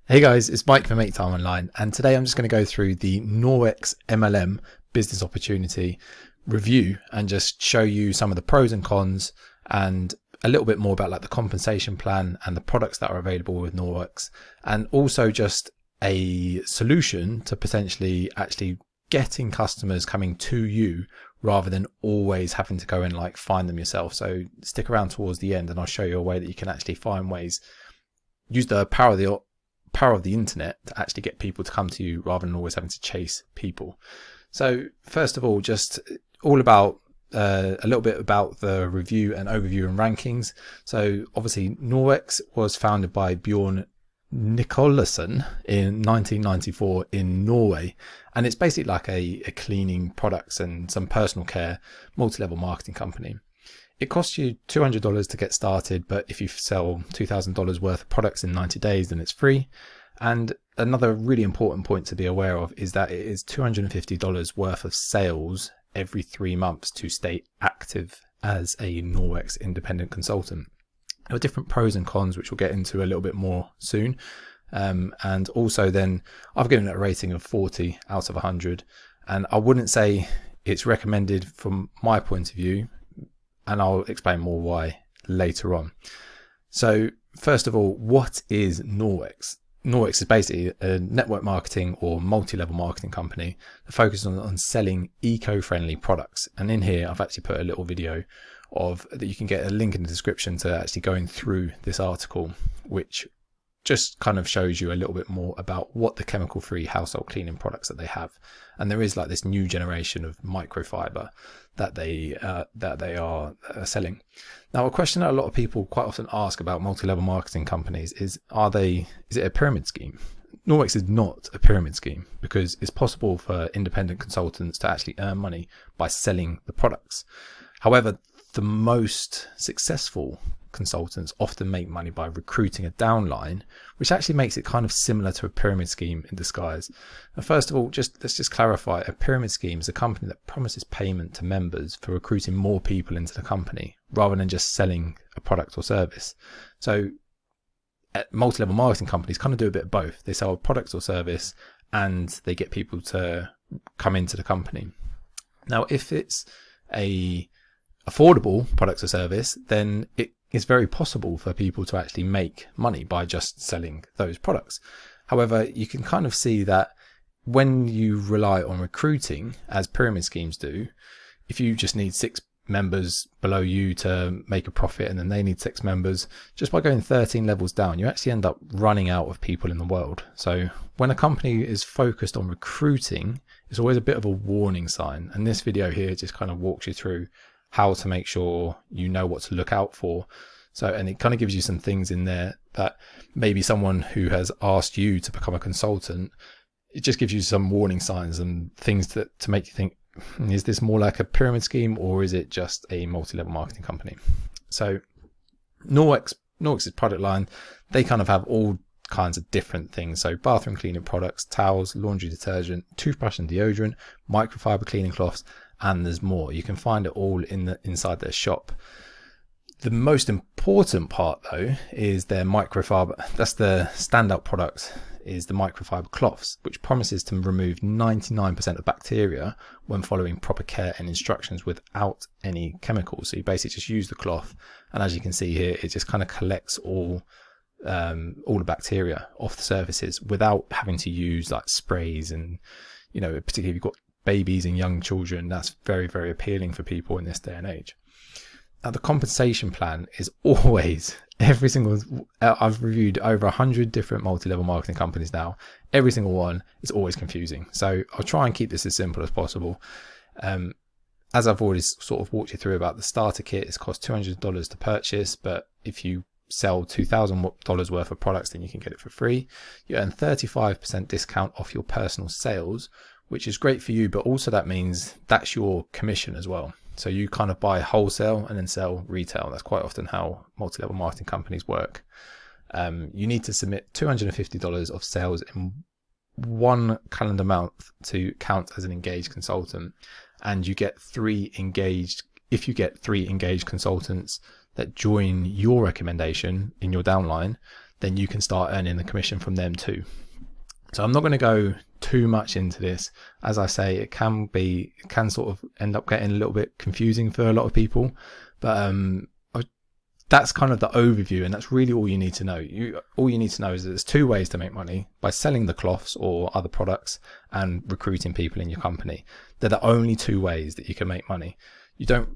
Hey guys, it's Mike from Make Time Online, and today I'm just going to go through the Norwex MLM business opportunity review and just show you some of the pros and cons and a little bit more about like the compensation plan and the products that are available with Norwex, and also just a solution to potentially actually getting customers coming to you rather than always having to go and like find them yourself. So stick around towards the end and I'll show you a way that you can actually find ways, use the power of the internet to actually get people to come to you rather than always having to chase people. So first of all, just all about a little bit about the review and overview and rankings. So obviously Norwex was founded by Bjorn Nicolasen in 1994 in Norway, and it's basically like a cleaning products and some personal care multi-level marketing company. It costs you $200 to get started, but if you sell $2,000 worth of products in 90 days, then it's free. And another really important point to be aware of is that it is $250 worth of sales every 3 months to stay active as a Norwex independent consultant. There are different pros and cons, which we'll get into a little bit more soon. And also then I've given it a rating of 40 out of 100. And I wouldn't say it's recommended from my point of view, and I'll explain more why later on. So first of all, what is Norwex? Norwex is basically a network marketing or multi-level marketing company that focuses on selling eco-friendly products. And in here, I've actually put a little video of that. You can get a link in the description to actually going through this article, which just kind of shows you a little bit more about what the chemical-free household cleaning products that they have. And there is like this new generation of microfiber that they are selling. Now, a question that a lot of people quite often ask about multi-level marketing companies is it a pyramid scheme? Norwex is not a pyramid scheme because it's possible for independent consultants to actually earn money by selling the products. However, the most successful consultants often make money by recruiting a downline, which actually makes it kind of similar to a pyramid scheme in disguise. And first of all, let's just clarify, a pyramid scheme is a company that promises payment to members for recruiting more people into the company rather than just selling a product or service. So multi-level marketing companies kind of do a bit of both. They sell products or service and they get people to come into the company. Now, if it's a affordable product or service, then it's very possible for people to actually make money by just selling those products. However, you can kind of see that when you rely on recruiting, as pyramid schemes do, if you just need 6 members below you to make a profit and then they need 6 members, just by going 13 levels down, you actually end up running out of people in the world. So when a company is focused on recruiting, it's always a bit of a warning sign. And this video here just kind of walks you through how to make sure you know what to look out for. So, and it kind of gives you some things in there that maybe someone who has asked you to become a consultant, it just gives you some warning signs and things to make you think, is this more like a pyramid scheme or is it just a multi-level marketing company? So Norwex's product line, they kind of have all kinds of different things. So bathroom cleaning products, towels, laundry detergent, toothbrush and deodorant, microfiber cleaning cloths, and there's more. You can find it all inside their shop. The most important part though is their microfiber. That's the standout product, is the microfiber cloths, which promises to remove 99% of bacteria when following proper care and instructions without any chemicals. So you basically just use the cloth, and as you can see here, it just kind of collects all the bacteria off the surfaces without having to use like sprays. And particularly if you've got babies and young children, that's very, very appealing for people in this day and age. Now, the compensation plan is always, I've reviewed over 100 different multi-level marketing companies now. Every single one is always confusing. So I'll try and keep this as simple as possible. As I've already sort of walked you through about the starter kit, it's cost $200 to purchase, but if you sell $2,000 worth of products, then you can get it for free. You earn 35% discount off your personal sales, which is great for you, but also that means that's your commission as well. So you kind of buy wholesale and then sell retail. That's quite often how multi-level marketing companies work. You need to submit $250 of sales in 1 calendar month to count as an engaged consultant. And you get 3 engaged. If you get 3 engaged consultants that join your recommendation in your downline, then you can start earning the commission from them too. So I'm not going to go too much into this. As I say, it can sort of end up getting a little bit confusing for a lot of people, but that's kind of the overview, and that's really all you need to know. All you need to know is that there's two ways to make money: by selling the cloths or other products and recruiting people in your company. They're the only two ways that you can make money. You don't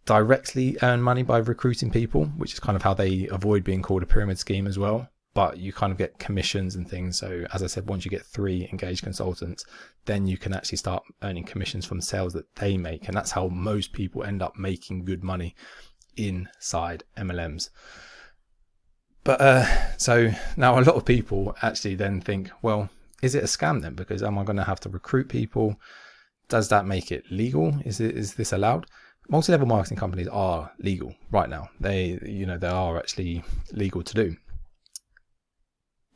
directly earn money by recruiting people, which is kind of how they avoid being called a pyramid scheme as well. But you kind of get commissions and things. So as I said, once you get 3 engaged consultants, then you can actually start earning commissions from sales that they make. And that's how most people end up making good money inside MLMs. But so now a lot of people actually then think, well, is it a scam then? Because am I going to have to recruit people? Does that make it legal? Is this allowed? Multi-level marketing companies are legal right now. They are actually legal to do.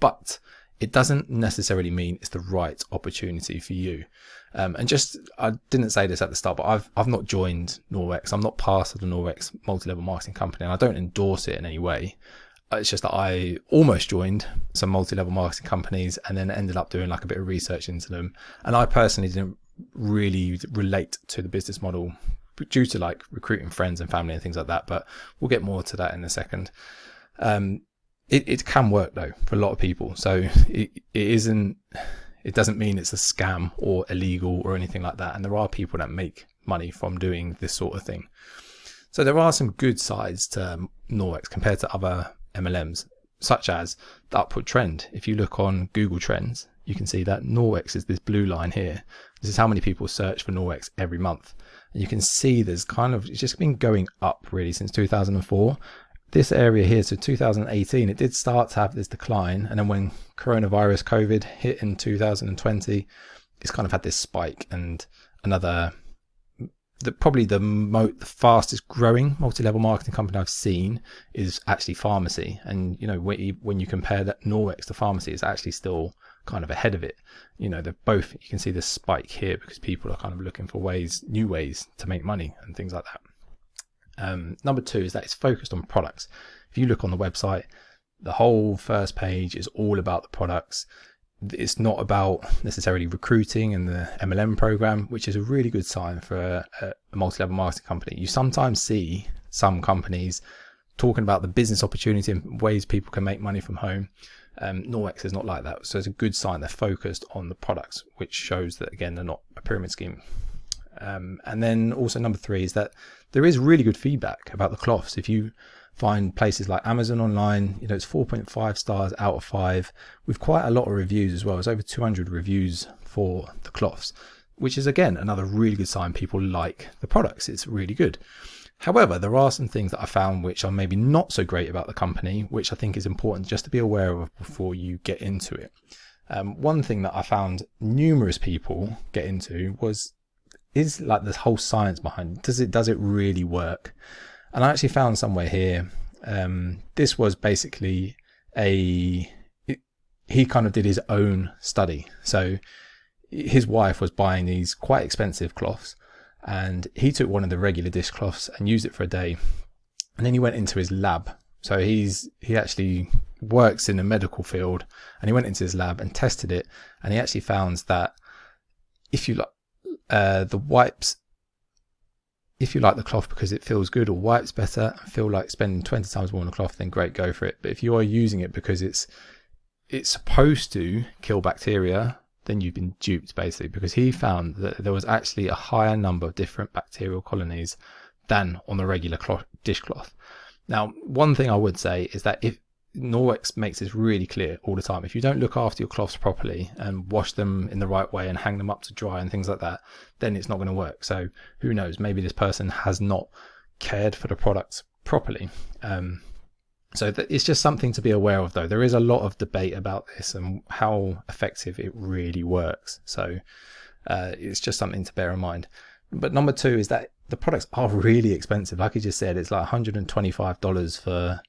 But it doesn't necessarily mean it's the right opportunity for you. And just, I didn't say this at the start, but I've not joined Norwex. I'm not part of the Norwex multi-level marketing company, and I don't endorse it in any way. It's just that I almost joined some multi-level marketing companies and then ended up doing like a bit of research into them. And I personally didn't really relate to the business model due to like recruiting friends and family and things like that. But we'll get more to that in a second. It can work though for a lot of people. So it doesn't mean it's a scam or illegal or anything like that. And there are people that make money from doing this sort of thing. So there are some good sides to Norwex compared to other MLMs, such as the upward trend. If you look on Google Trends, you can see that Norwex is this blue line here. This is how many people search for Norwex every month. And you can see there's it's just been going up really since 2004. This area here, so 2018, it did start to have this decline. And then when coronavirus COVID hit in 2020, it's kind of had this spike. And probably the fastest growing multi-level marketing company I've seen is actually pharmacy. And, when you compare that Norwex to pharmacy, it's actually still kind of ahead of it. They're both, you can see this spike here because people are kind of looking for new ways to make money and things like that. Number 2 is that it's focused on products. If you look on the website, the whole first page is all about the products. It's not about necessarily recruiting and the MLM program, which is a really good sign for a multi-level marketing company. You sometimes see some companies talking about the business opportunity and ways people can make money from home. Norwex is not like that. So it's a good sign they're focused on the products, which shows that, again, they're not a pyramid scheme. And then also number 3 is that there is really good feedback about the cloths. If you find places like Amazon online, it's 4.5 stars out of 5 with quite a lot of reviews as well. It's over 200 reviews for the cloths, which is, again, another really good sign people like the products. It's really good. However, there are some things that I found which are maybe not so great about the company, which I think is important just to be aware of before you get into it. One thing that I found numerous people get into is like this whole science behind it. Does it really work? And I actually found somewhere here, this was basically he kind of did his own study. So his wife was buying these quite expensive cloths, and he took one of the regular dishcloths and used it for a day. And then he went into his lab. So he actually works in the medical field, and he went into his lab and tested it. And he actually found that if you like the wipes, if you like the cloth because it feels good or wipes better and feel like spending 20 times more on the cloth, then great, go for it. But if you are using it because it's supposed to kill bacteria, then you've been duped, basically, because he found that there was actually a higher number of different bacterial colonies than on the regular dishcloth. Now, one thing I would say is that if Norwex makes this really clear all the time, if you don't look after your cloths properly and wash them in the right way and hang them up to dry and things like that, then it's not going to work. So who knows, maybe this person has not cared for the products properly. So it's just something to be aware of, though. There is a lot of debate about this and how effective it really works. So it's just something to bear in mind. But number 2 is that the products are really expensive. Like I just said, it's like $125 for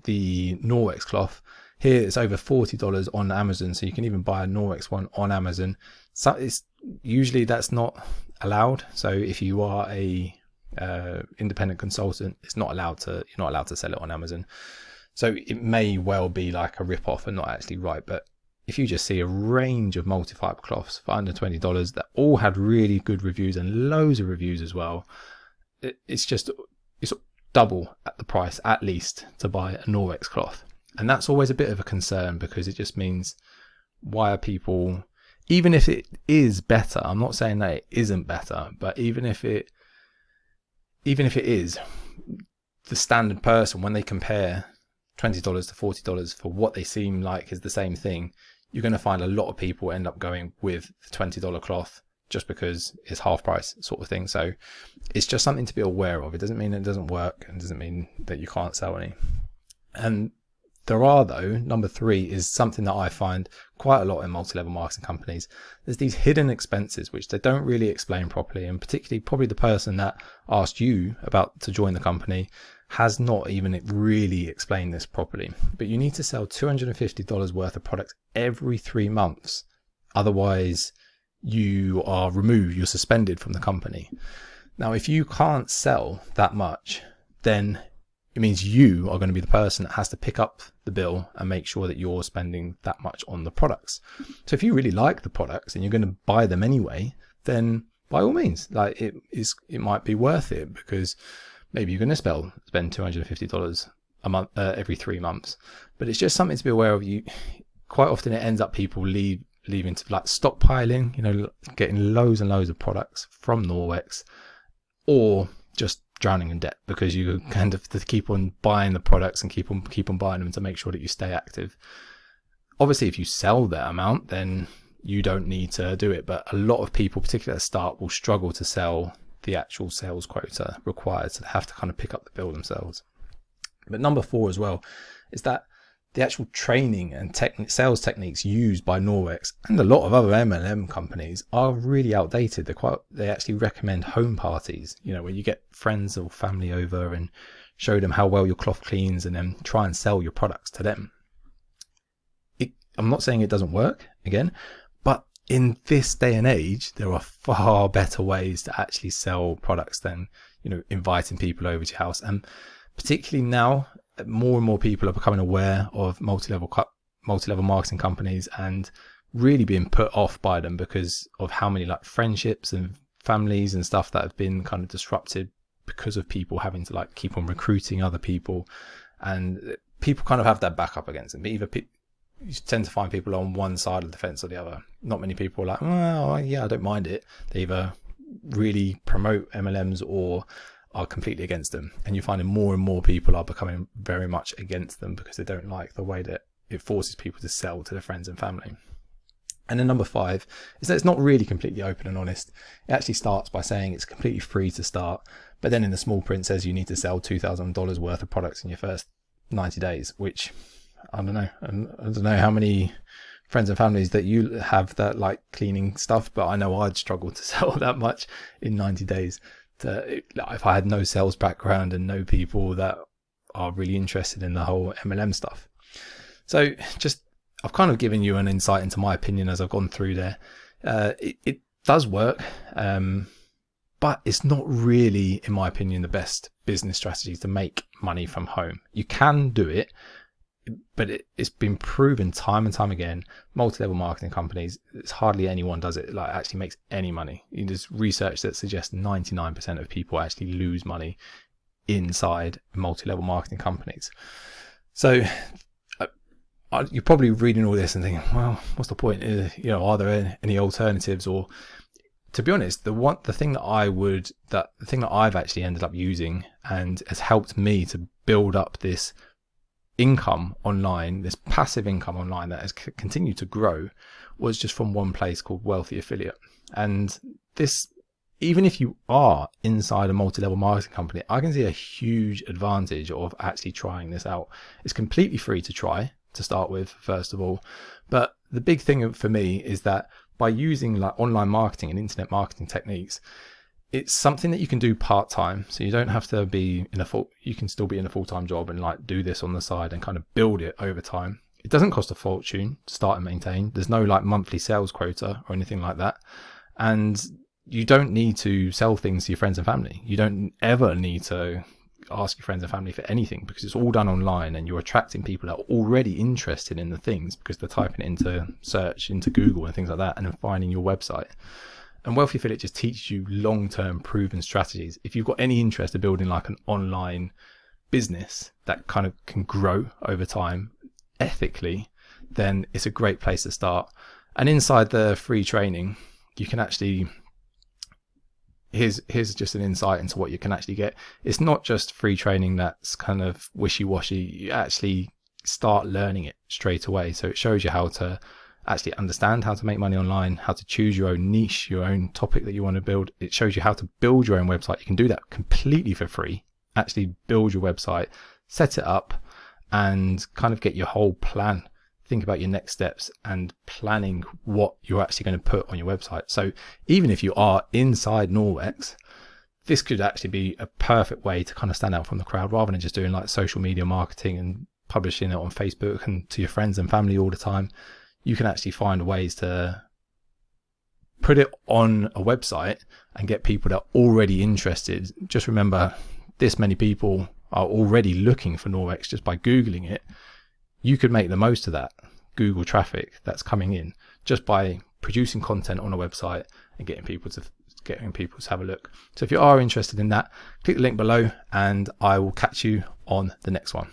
the Norwex cloth. Here it's over $40 on Amazon, so you can even buy a Norwex one on Amazon. So usually that's not allowed. So if you are a independent consultant, you're not allowed to sell it on Amazon. So it may well be like a rip off and not actually right, but if you just see a range of multi-fiber cloths for under $20 that all had really good reviews and loads of reviews as well, it's double at the price at least to buy a Norwex cloth. And that's always a bit of a concern, because it just means, why are people, even if it is better, I'm not saying that it isn't better, but even if it is, the standard person, when they compare $20 to $40 for what they seem like is the same thing, you're going to find a lot of people end up going with the $20 cloth just because it's half price sort of thing. So it's just something to be aware of. It doesn't mean it doesn't work, and doesn't mean that you can't sell any. And there are, though, number 3 is something that I find quite a lot in multi-level marketing companies. There's these hidden expenses which they don't really explain properly, and particularly probably the person that asked you about to join the company has not even really explained this properly. But you need to sell $250 worth of product every 3 months. Otherwise, you are removed, you're suspended from the company. Now, if you can't sell that much, then it means you are going to be the person that has to pick up the bill and make sure that you're spending that much on the products. So if you really like the products and you're going to buy them anyway, then by all means, like it might be worth it, because maybe you're going to spend $250 a month every 3 months. But it's just something to be aware of. Quite often it ends up people leaving to like stockpiling, getting loads and loads of products from Norwex, or just drowning in debt because you kind of to keep on buying the products and keep on buying them to make sure that you stay active. Obviously, if you sell that amount, then you don't need to do it. But a lot of people, particularly at the start, will struggle to sell the actual sales quota required, so they have to kind of pick up the bill themselves. But number 4 as well is that the actual training and sales techniques used by Norwex and a lot of other MLM companies are really outdated. They actually recommend home parties, where you get friends or family over and show them how well your cloth cleans and then try and sell your products to them. I'm not saying it doesn't work, again, but in this day and age, there are far better ways to actually sell products than, inviting people over to your house. And particularly now, more and more people are becoming aware of multi-level marketing companies and really being put off by them because of how many like friendships and families and stuff that have been kind of disrupted because of people having to like keep on recruiting other people, and people kind of have that back up against them. But either you tend to find people on one side of the fence or the other. Not many people are like, well, yeah, I don't mind it. They either really promote MLMs or are completely against them, and you're finding more and more people are becoming very much against them because they don't like the way that it forces people to sell to their friends and family. And then number 5 is that it's not really completely open and honest. It actually starts by saying it's completely free to start, but then in the small print says you need to sell $2,000 worth of products in your first 90 days, which I don't know how many friends and families that you have that like cleaning stuff, but I know I'd struggle to sell that much in 90 days. If I had no sales background and no people that are really interested in the whole MLM stuff. So I've kind of given you an insight into my opinion as I've gone through there. It does work, but it's not really, in my opinion, the best business strategy to make money from home. You can do it, but it's been proven time and time again. Multi-level marketing companies, it's hardly anyone does it like actually makes any money. There's research that suggests 99% of people actually lose money inside multi-level marketing companies. So you're probably reading all this and thinking, well, what's the point? Are there any alternatives? Or to be honest, the thing that I've actually ended up using and has helped me to build up this income online, this passive income online that has continued to grow, was just from one place called Wealthy Affiliate. And this, even if you are inside a multi-level marketing company, I can see a huge advantage of actually trying this out. It's completely free to try to start with, first of all. But the big thing for me is that by using like online marketing and internet marketing techniques, it's something that you can do part-time. So you don't have to be you can still be in a full-time job and like do this on the side and kind of build it over time. It doesn't cost a fortune to start and maintain. There's no like monthly sales quota or anything like that. And you don't need to sell things to your friends and family. You don't ever need to ask your friends and family for anything, because it's all done online and you're attracting people that are already interested in the things because they're typing it into search, into Google and things like that, and then finding your website. And Wealthy Affiliate just teaches you long-term proven strategies. If you've got any interest in building like an online business that kind of can grow over time ethically, then it's a great place to start. And inside the free training, you can actually, here's just an insight into what you can actually get. It's not just free training that's kind of wishy-washy. You actually start learning it straight away. So it shows you how to actually understand how to make money online, how to choose your own niche, your own topic that you want to build. It shows you how to build your own website. You can do that completely for free. Actually build your website, set it up, and kind of get your whole plan. Think about your next steps and planning what you're actually going to put on your website. So even if you are inside Norwex, this could actually be a perfect way to kind of stand out from the crowd, rather than just doing like social media marketing and publishing it on Facebook and to your friends and family all the time. You can actually find ways to put it on a website and get people that are already interested. Just remember, this many people are already looking for Norwex just by Googling it. You could make the most of that Google traffic that's coming in just by producing content on a website and getting people to have a look. So if you are interested in that, click the link below and I will catch you on the next one.